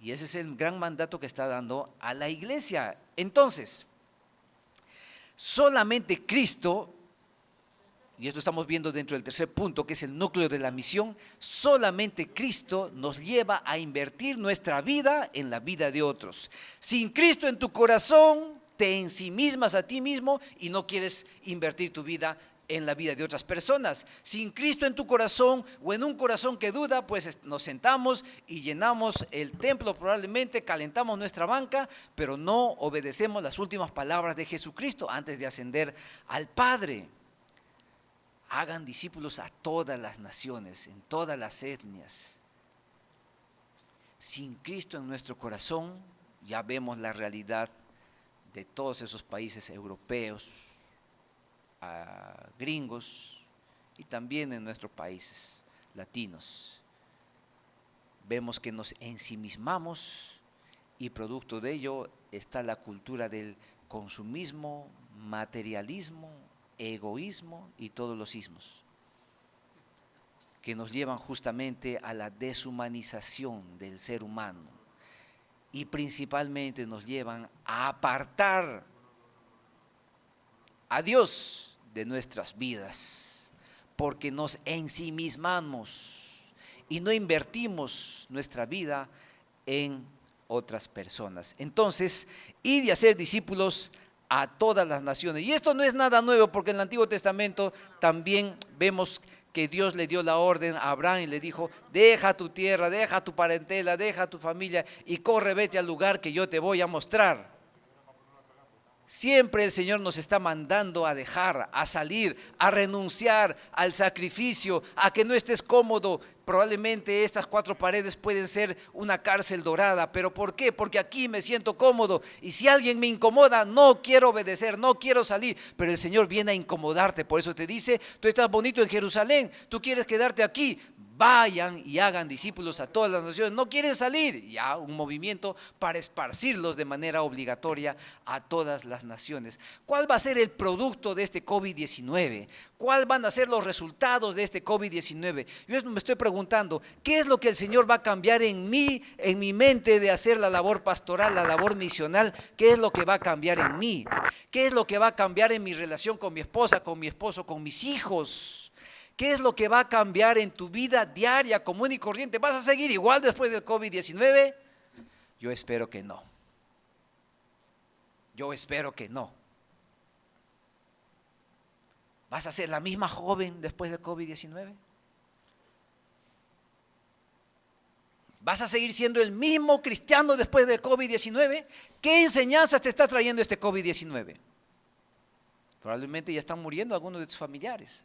Y ese es el gran mandato que está dando a la iglesia. Entonces, solamente Cristo, y esto estamos viendo dentro del tercer punto, que es el núcleo de la misión, solamente Cristo nos lleva a invertir nuestra vida en la vida de otros. Sin Cristo en tu corazón, te ensimismas a ti mismo y no quieres invertir tu vida en la vida de otras personas. Sin Cristo en tu corazón o en un corazón que duda, pues nos sentamos y llenamos el templo, probablemente calentamos nuestra banca, pero no obedecemos las últimas palabras de Jesucristo antes de ascender al Padre. Hagan discípulos a todas las naciones, en todas las etnias. Sin Cristo en nuestro corazón, ya vemos la realidad de todos esos países europeos, gringos y también en nuestros países latinos. Vemos que nos ensimismamos y producto de ello está la cultura del consumismo, materialismo, egoísmo y todos los ismos que nos llevan justamente a la deshumanización del ser humano y principalmente nos llevan a apartar a Dios de nuestras vidas, porque nos ensimismamos y no invertimos nuestra vida en otras personas. Entonces, id y hacer discípulos a todas las naciones. Y esto no es nada nuevo, porque en el Antiguo Testamento también vemos que Dios le dio la orden a Abraham y le dijo: deja tu tierra, deja tu parentela, deja tu familia y corre, vete al lugar que yo te voy a mostrar. Siempre el Señor nos está mandando a dejar, a salir, a renunciar al sacrificio, a que no estés cómodo. Probablemente estas 4 paredes pueden ser una cárcel dorada, pero ¿por qué? Porque aquí me siento cómodo y si alguien me incomoda, no quiero obedecer, no quiero salir, pero el Señor viene a incomodarte. Por eso te dice: tú estás bonito en Jerusalén, tú quieres quedarte aquí. Vayan y hagan discípulos a todas las naciones. No quieren salir, ya un movimiento para esparcirlos de manera obligatoria a todas las naciones. ¿Cuál va a ser el producto de este COVID-19? ¿Cuáles van a ser los resultados de este COVID-19? Yo me estoy preguntando, ¿qué es lo que el Señor va a cambiar en mí, en mi mente de hacer la labor pastoral, la labor misional? ¿Qué es lo que va a cambiar en mí? ¿Qué es lo que va a cambiar en mi relación con mi esposa, con mi esposo, con mis hijos? ¿Qué es lo que va a cambiar en tu vida diaria, común y corriente? ¿Vas a seguir igual después del COVID-19? Yo espero que no. Yo espero que no. ¿Vas a ser la misma joven después del COVID-19? ¿Vas a seguir siendo el mismo cristiano después del COVID-19? ¿Qué enseñanzas te está trayendo este COVID-19? Probablemente ya están muriendo algunos de tus familiares.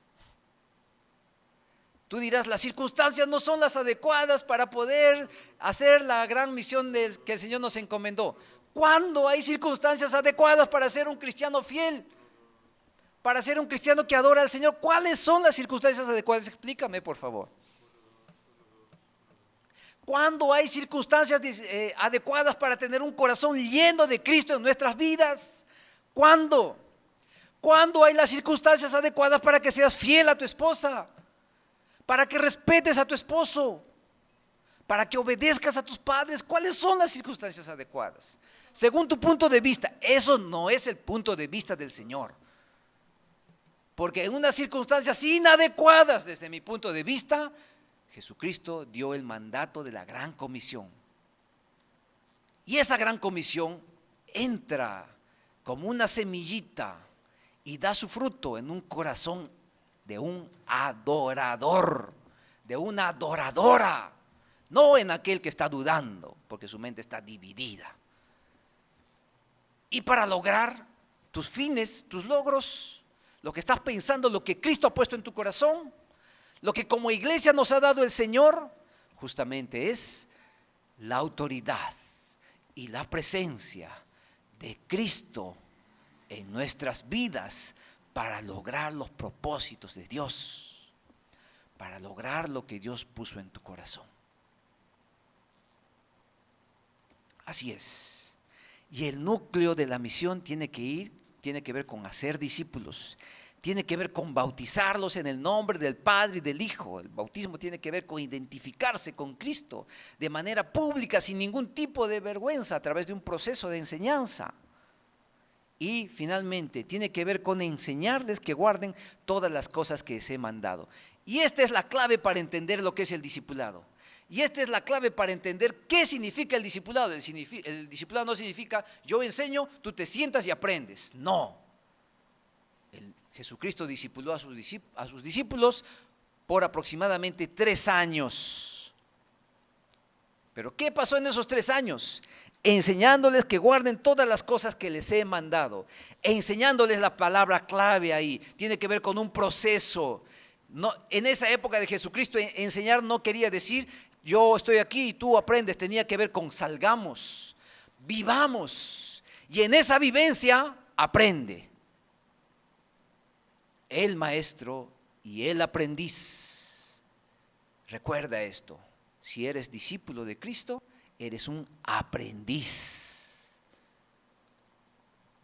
Tú dirás: las circunstancias no son las adecuadas para poder hacer la gran misión que el Señor nos encomendó. ¿Cuándo hay circunstancias adecuadas para ser un cristiano fiel? Para ser un cristiano que adora al Señor. ¿Cuáles son las circunstancias adecuadas? Explícame, por favor. ¿Cuándo hay circunstancias adecuadas para tener un corazón lleno de Cristo en nuestras vidas? ¿Cuándo? ¿Cuándo hay las circunstancias adecuadas para que seas fiel a tu esposa? Para que respetes a tu esposo, para que obedezcas a tus padres. ¿Cuáles son las circunstancias adecuadas? Según tu punto de vista. Eso no es el punto de vista del Señor. Porque en unas circunstancias inadecuadas, desde mi punto de vista, Jesucristo dio el mandato de la gran comisión. Y esa gran comisión entra como una semillita y da su fruto en un corazón de un adorador, de una adoradora, no en aquel que está dudando, porque su mente está dividida. Y para lograr tus fines, tus logros, lo que estás pensando, lo que Cristo ha puesto en tu corazón, lo que como iglesia nos ha dado el Señor, justamente es la autoridad y la presencia de Cristo en nuestras vidas, para lograr los propósitos de Dios, para lograr lo que Dios puso en tu corazón. Así es. Y el núcleo de la misión tiene que ver con hacer discípulos, tiene que ver con bautizarlos en el nombre del Padre y del Hijo. El bautismo tiene que ver con identificarse con Cristo de manera pública, sin ningún tipo de vergüenza, a través de un proceso de enseñanza. Y finalmente tiene que ver con enseñarles que guarden todas las cosas que les he mandado. Y esta es la clave para entender lo que es el discipulado. Y esta es la clave para entender qué significa el discipulado. El discipulado no significa: yo enseño, tú te sientas y aprendes. No. Jesucristo discipuló a sus discípulos por aproximadamente 3 años. ¿Pero qué pasó en esos 3 años? Enseñándoles que guarden todas las cosas que les he mandado, enseñándoles la palabra clave ahí. Tiene que ver con un proceso. No, en esa época de Jesucristo, enseñar no quería decir: yo estoy aquí y tú aprendes. Tenía que ver con: salgamos, vivamos, y en esa vivencia aprende. El maestro y el aprendiz. Recuerda esto: si eres discípulo de Cristo, eres un aprendiz.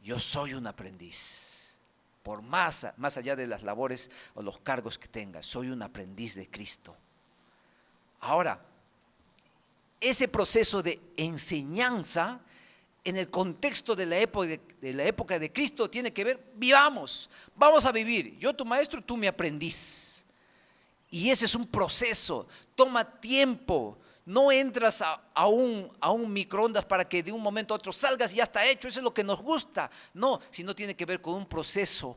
Yo soy un aprendiz. Por más allá de las labores o los cargos que tengas, soy un aprendiz de Cristo. Ahora, ese proceso de enseñanza en el contexto de la época de Cristo tiene que ver: vivamos, vamos a vivir. Yo tu maestro, tú mi aprendiz. Y ese es un proceso, toma tiempo. No entras a un microondas para que de un momento a otro salgas y ya está hecho. Eso es lo que nos gusta. No, sino tiene que ver con un proceso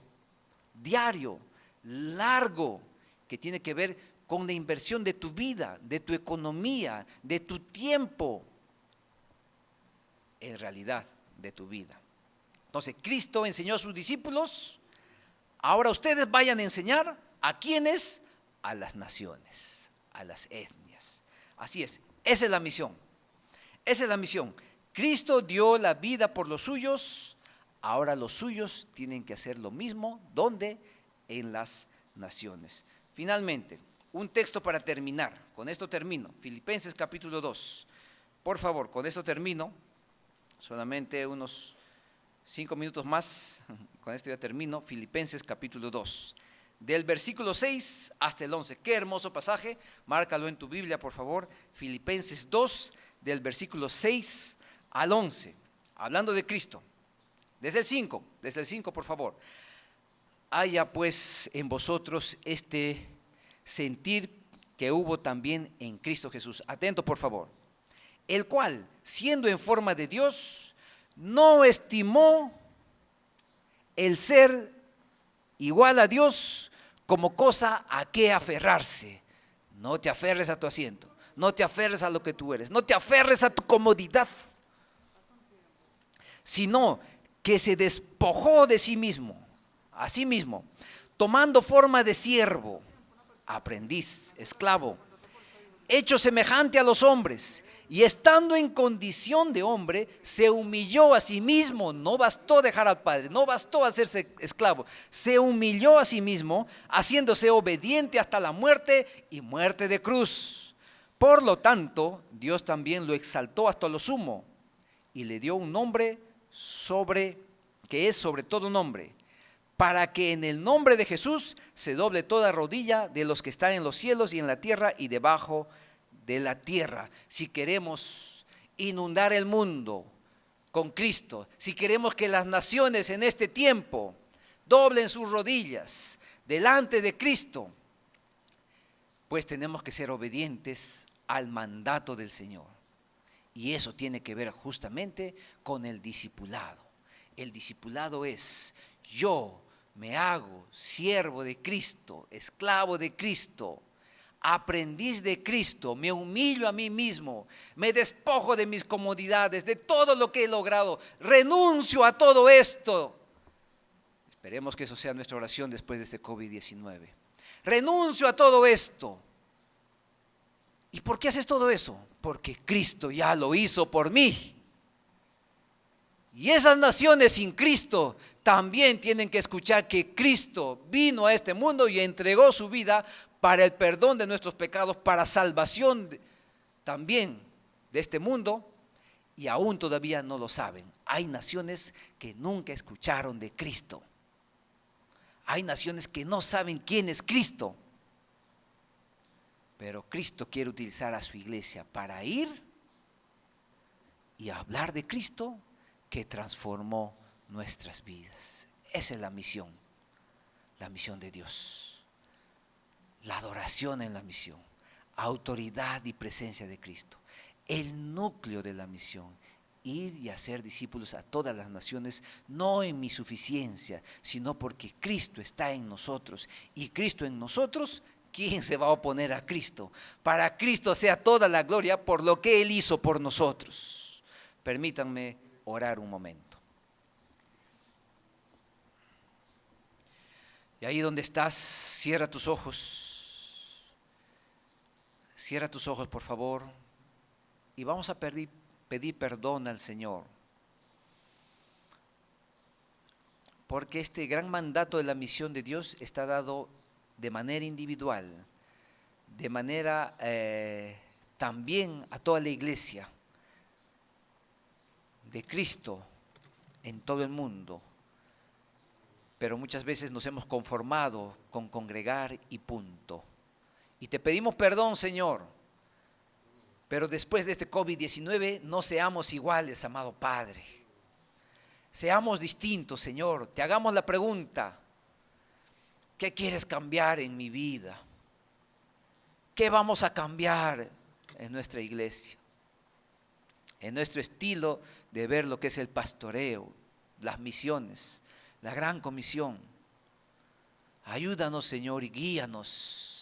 diario, largo, que tiene que ver con la inversión de tu vida, de tu economía, de tu tiempo, en realidad de tu vida. Entonces, Cristo enseñó a sus discípulos, ahora ustedes vayan a enseñar a quiénes, a las naciones, a las etnias. Así es, esa es la misión. Esa es la misión. Cristo dio la vida por los suyos, ahora los suyos tienen que hacer lo mismo. ¿Dónde? En las naciones. Finalmente, un texto para terminar. Con esto termino. Filipenses capítulo 2. Por favor, con esto termino. Solamente unos 5 minutos más. Con esto ya termino. Filipenses capítulo 2. Del versículo 6 hasta el 11. Qué hermoso pasaje. Márcalo en tu Biblia, por favor. Filipenses 2, del versículo 6 al 11. Hablando de Cristo. Desde el 5, por favor. Haya pues en vosotros este sentir que hubo también en Cristo Jesús. Atento, por favor. El cual, siendo en forma de Dios, no estimó el ser igual a Dios como cosa a que aferrarse. No te aferres a tu asiento, no te aferres a lo que tú eres, no te aferres a tu comodidad, sino que se despojó de sí mismo, a sí mismo, tomando forma de siervo, aprendiz, esclavo, hecho semejante a los hombres, y estando en condición de hombre, se humilló a sí mismo. No bastó dejar al Padre, no bastó hacerse esclavo, se humilló a sí mismo, haciéndose obediente hasta la muerte y muerte de cruz. Por lo tanto, Dios también lo exaltó hasta lo sumo y le dio un nombre que es sobre todo nombre, para que en el nombre de Jesús se doble toda rodilla de los que están en los cielos y en la tierra y debajo de la tierra. Si queremos inundar el mundo con Cristo, si queremos que las naciones en este tiempo doblen sus rodillas delante de Cristo, pues tenemos que ser obedientes al mandato del Señor. Y eso tiene que ver justamente con el discipulado. El discipulado es: yo me hago siervo de Cristo, esclavo de Cristo, aprendiz de Cristo, me humillo a mí mismo, me despojo de mis comodidades, de todo lo que he logrado, renuncio a todo esto. Esperemos que eso sea nuestra oración después de este COVID-19. Renuncio a todo esto. ¿Y por qué haces todo eso? Porque Cristo ya lo hizo por mí. Y esas naciones sin Cristo también tienen que escuchar que Cristo vino a este mundo y entregó su vida para el perdón de nuestros pecados, para salvación también de este mundo, y aún todavía no lo saben. Hay naciones que nunca escucharon de Cristo. Hay naciones que no saben quién es Cristo. Pero Cristo quiere utilizar a su iglesia para ir y hablar de Cristo que transformó nuestras vidas. Esa es la misión de Dios. La adoración en la misión, autoridad y presencia de Cristo. El núcleo de la misión, ir y hacer discípulos a todas las naciones, no en mi suficiencia, sino porque Cristo está en nosotros. Y Cristo en nosotros, ¿quién se va a oponer a Cristo? Para Cristo sea toda la gloria por lo que Él hizo por nosotros. Permítanme orar un momento. Y ahí donde estás, cierra tus ojos. Cierra tus ojos, por favor. Y vamos a pedir perdón al Señor. Porque este gran mandato de la misión de Dios está dado de manera individual, de manera también a toda la iglesia de Cristo en todo el mundo. Pero muchas veces nos hemos conformado con congregar y punto. Y te pedimos perdón, Señor. Pero después de este COVID-19 no seamos iguales, amado Padre. Seamos distintos, Señor. Te hagamos la pregunta: ¿qué quieres cambiar en mi vida? ¿Qué vamos a cambiar en nuestra iglesia? En nuestro estilo de ver lo que es el pastoreo, las misiones, la gran comisión. Ayúdanos, Señor, y guíanos.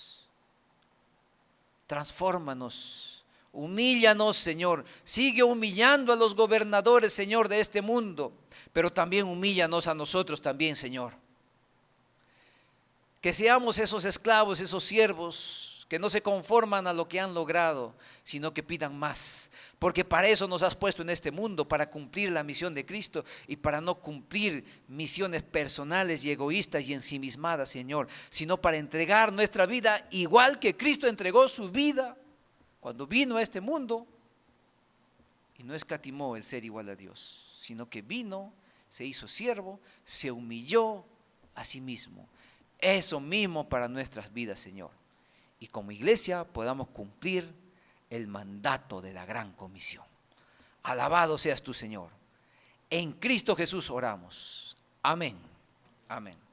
Transfórmanos, humíllanos, Señor. Sigue humillando a los gobernadores, Señor, de este mundo, pero también humíllanos a nosotros también, Señor. Que seamos esos esclavos, esos siervos que no se conforman a lo que han logrado, sino que pidan más. Porque para eso nos has puesto en este mundo, para cumplir la misión de Cristo y para no cumplir misiones personales y egoístas y ensimismadas, Señor, sino para entregar nuestra vida igual que Cristo entregó su vida cuando vino a este mundo y no escatimó el ser igual a Dios, sino que vino, se hizo siervo, se humilló a sí mismo. Eso mismo para nuestras vidas, Señor. Y como iglesia podamos cumplir el mandato de la gran comisión. Alabado seas tú, Señor. En Cristo Jesús oramos. Amén. Amén.